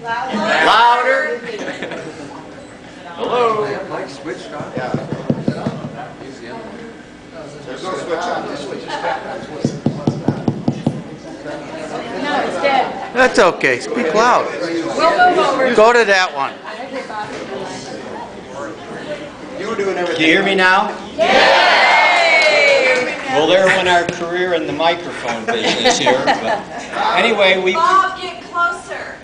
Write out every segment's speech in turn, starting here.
Louder. Hello. Mike switched on? Yeah. There's no switch on. This switch is back. No, it's dead. That's okay. Speak loud. We'll move over. Go to that one. You were doing everything. Can you hear me now? Yay! Well, there went our career in the microphone business here. But anyway, we. Bob, get closer.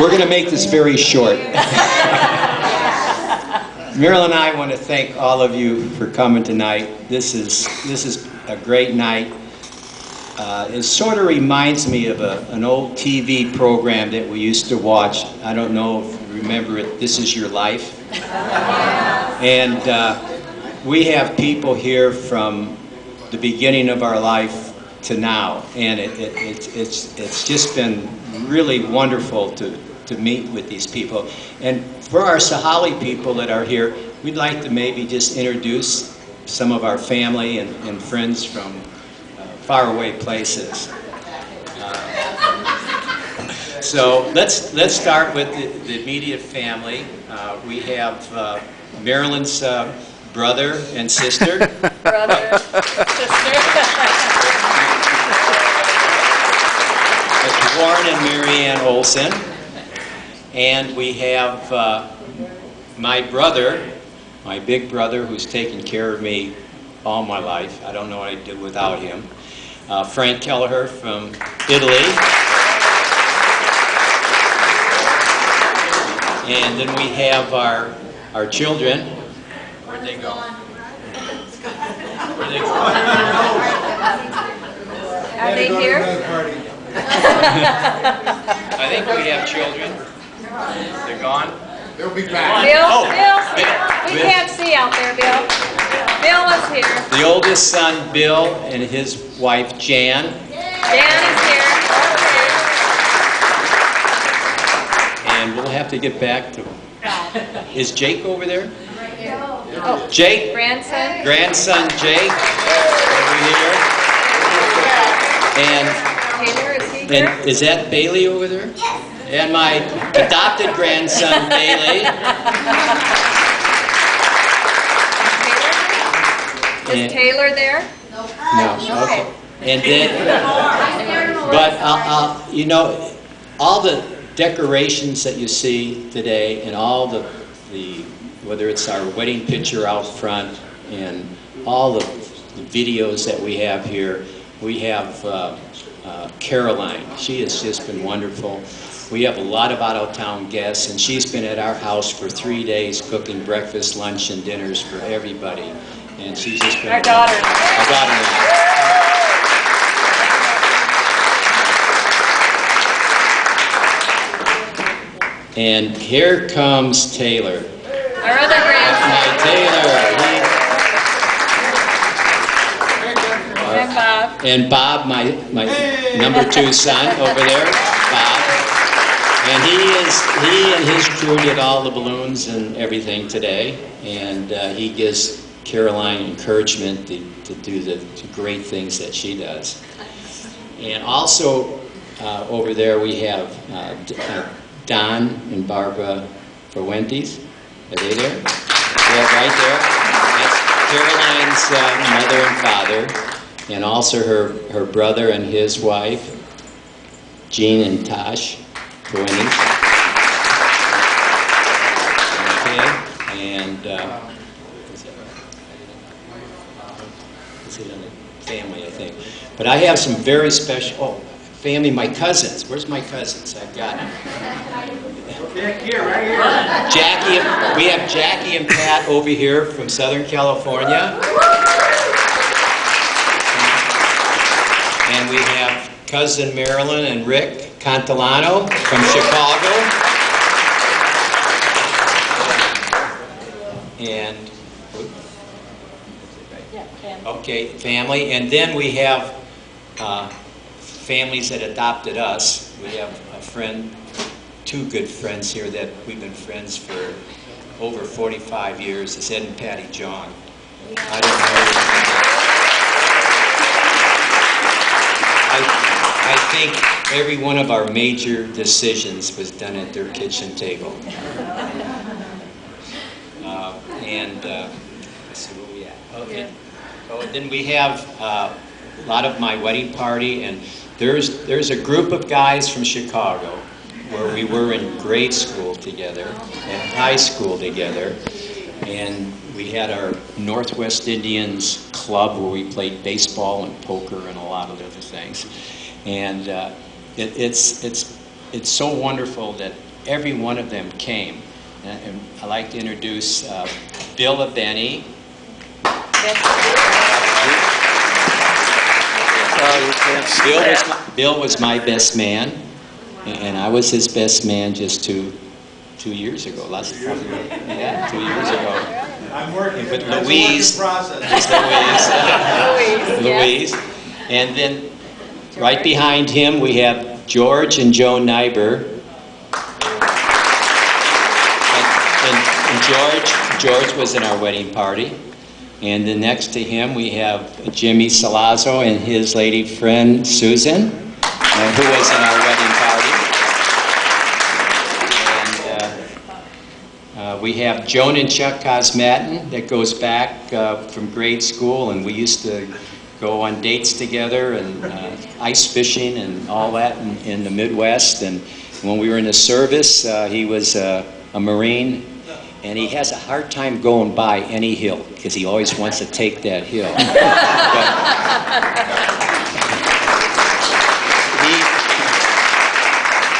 We're going to make this very short. Marilyn and I want to thank all of you for coming tonight. This is a great night. It sort of reminds me of an old TV program that we used to watch. I don't know if you remember it, This Is Your Life. And we have people here from the beginning of our life to now. And it's just been really wonderful to meet with these people. And for our Sahali people that are here, we'd like to maybe just introduce some of our family and friends from faraway places. So let's start with the immediate family. We have Marilyn's brother and sister. Brother, sister. Warren and Marianne Olson. And we have my brother, my big brother, who's taken care of me all my life. I don't know what I'd do without him. Frank Kelliher from Italy. And then we have our children. Where'd they go? Where'd they go? Are they here? I think we have children. They're gone? They'll be back. Bill, Bill. we can't see out there, Bill. Bill is here. The oldest son, Bill, and his wife, Jan. Dan is here. And we'll have to get back to... Is Jake over there? Oh, Jake. Grandson. Jake. Over here. And Taylor, is he here? is that Bailey over there? Yes. And my adopted grandson, Bailey. Is Taylor there? No. Okay. And then, but you know, all the decorations that you see today, and all the whether it's our wedding picture out front, and all the videos that we have here, we have Caroline. She has just been wonderful. We have a lot of out-of-town guests, and she's been at our house for 3 days cooking breakfast, lunch, and dinners for everybody. And she's just been Our daughter. Our daughter-in-law. And here comes Taylor. Our other grandson. My Taylor. And Bob. And Bob, my number 2 son over there, Bob. And he and his crew did all the balloons and everything today. And he gives Caroline encouragement to do the great things that she does. And also over there we have Don and Barbara Fuentes. Are they there? Yeah, right there. That's Caroline's mother and father, and also her brother and his wife, Jean and Tosh Fuentes. Okay, and is it on the family, I think. But I have some very special family. My cousins. Where's my cousins? I've got them. Back here, right here. Jackie, we have Jackie and Pat over here from Southern California. And we have cousin Marilyn and Rick Cantillano from Chicago. And, okay, family. And then we have families that adopted us. We have a friend, 2 good friends here that we've been friends for over 45 years. It's Ed and Patty John. I don't know. I think every one of our major decisions was done at their kitchen table. Let's see where we at. Okay. Oh, then we have a lot of my wedding party, and there's a group of guys from Chicago where we were in grade school together and high school together, and we had our Northwest Indians club where we played baseball and poker and a lot of other things. And it's so wonderful that every one of them came. And I'd like to introduce Bill Abeni. Bill was my best man, and I was his best man just two years ago. 2 years ago. I'm working. With Louise. Louise. And then right behind him we have George and Joan Nyber. And George was in our wedding party. And then next to him we have Jimmy Salazzo and his lady friend Susan, who was in our wedding party. And we have Joan and Chuck Cosmatin that goes back from grade school, and we used to go on dates together and ice fishing and all that in the Midwest. And when we were in the service, he was a Marine. And he has a hard time going by any hill because he always wants to take that hill.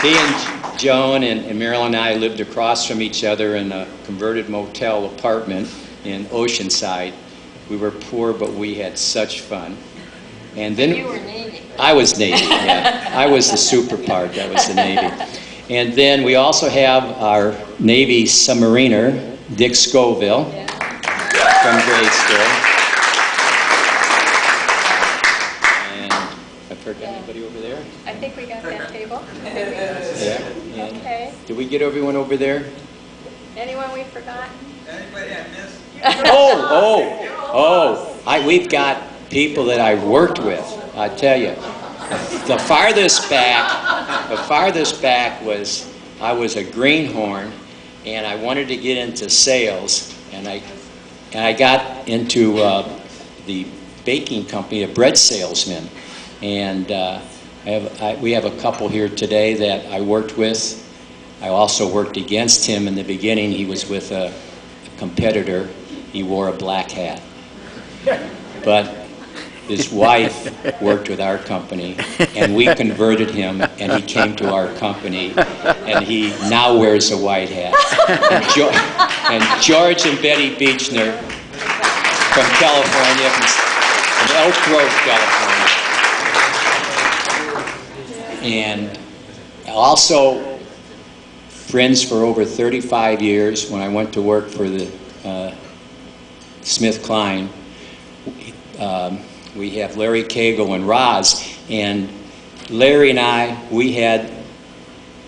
He and Joan and Marilyn and I lived across from each other in a converted motel apartment in Oceanside. We were poor, but we had such fun. And then You were Navy. I was Navy, yeah. I was the super part, that was the Navy. And then we also have our Navy submariner, Dick Scoville, from grade school. And I forgot anybody over there? I think we got that table. Yeah. And Okay. did we get everyone over there? Anyone we forgot? Anybody I missed? We've got people that I worked with, I tell you. The farthest back was, I was a greenhorn, and I wanted to get into sales, and I got into the baking company, a bread salesman, and we have a couple here today that I worked with. I also worked against him in the beginning. He was with a competitor. He wore a black hat, but his wife worked with our company, and we converted him, and he came to our company, and he now wears a white hat. And George and Betty Beechner from California, from Elk Grove, California. And also friends for over 35 years. When I went to work for the Smith Klein, we have Larry Cagle and Roz, and Larry and I, we had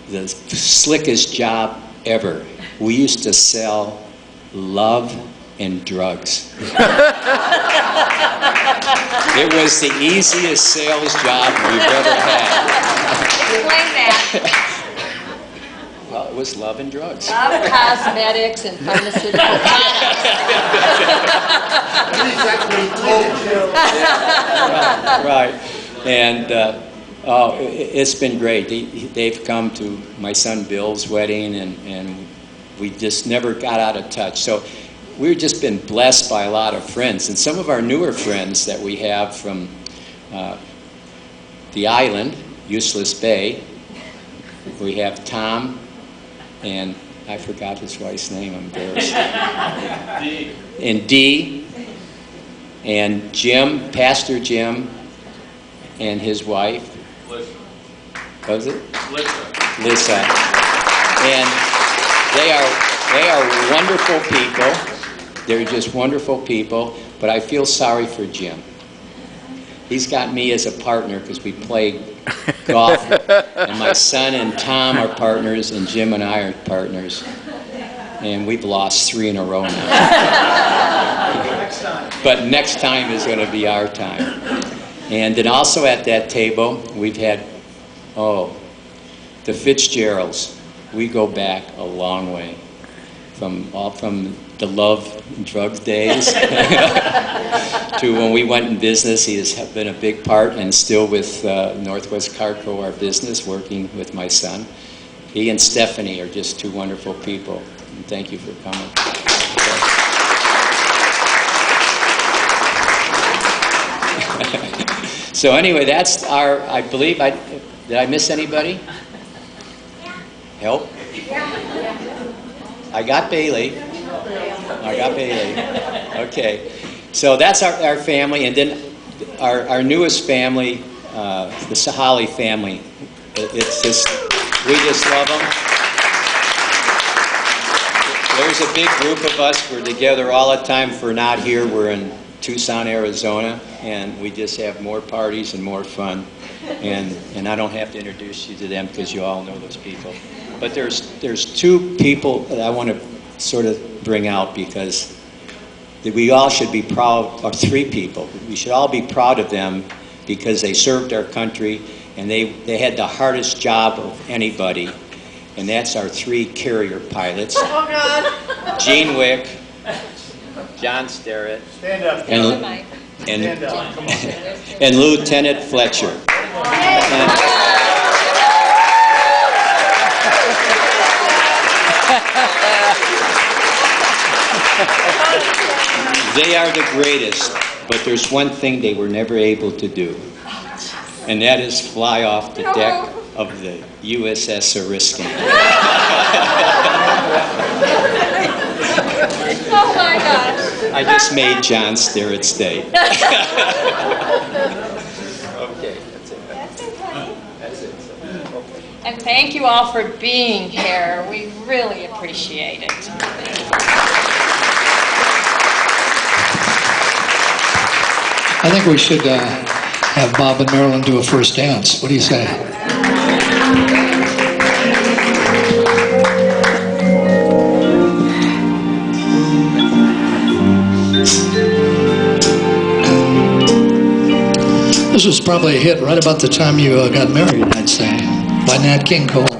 the slickest job ever. We used to sell love and drugs. It was the easiest sales job we've ever had. Explain that. Well, it was love and drugs. Love, cosmetics, and pharmaceutical Right. And it's been great. They've come to my son Bill's wedding, and we just never got out of touch. So we've just been blessed by a lot of friends. And some of our newer friends that we have from the island, Useless Bay, we have Tom, and I forgot his wife's name, I'm embarrassed. And Dee, and Jim, Pastor Jim, and his wife. Lissa. Was it? Lissa. And they are wonderful people. They're just wonderful people, but I feel sorry for Jim. He's got me as a partner because we play golf, and my son and Tom are partners, and Jim and I are partners. And we've lost 3 in a row now. But next time is going to be our time. And then also at that table, we've had Oh, the Fitzgeralds. We go back a long way. From the love and drugs days to when we went in business. He has been a big part, and still with Northwest Carco, our business, working with my son. He and Stephanie are just two wonderful people. And thank you for coming. So anyway, that's our, I believe, did I miss anybody? Help? I got Bailey. Okay. So that's our family, and then our newest family, the Sahali family. It's just, we just love them. There's a big group of us. We're together all the time. If we're not here, we're in Tucson, Arizona, and we just have more parties and more fun. And I don't have to introduce you to them because you all know those people. But there's two people that I want to sort of bring out, because we all should be proud, or three people. We should all be proud of them because they served our country, and they had the hardest job of anybody. And that's our three carrier pilots. Oh, God. Gene Wick, John Sterrett, Stand up. and Lieutenant Fletcher. They are the greatest, but there's one thing they were never able to do, and that is fly off the deck of the USS Oriskany. Oh, my gosh. I just made John Sterrett's day. Okay, that's it. That's it, honey. That's it. And thank you all for being here. We really appreciate it. I think we should have Bob and Marilyn do a first dance. What do you say? This was probably a hit right about the time you got married, I'd say, by Nat King Cole.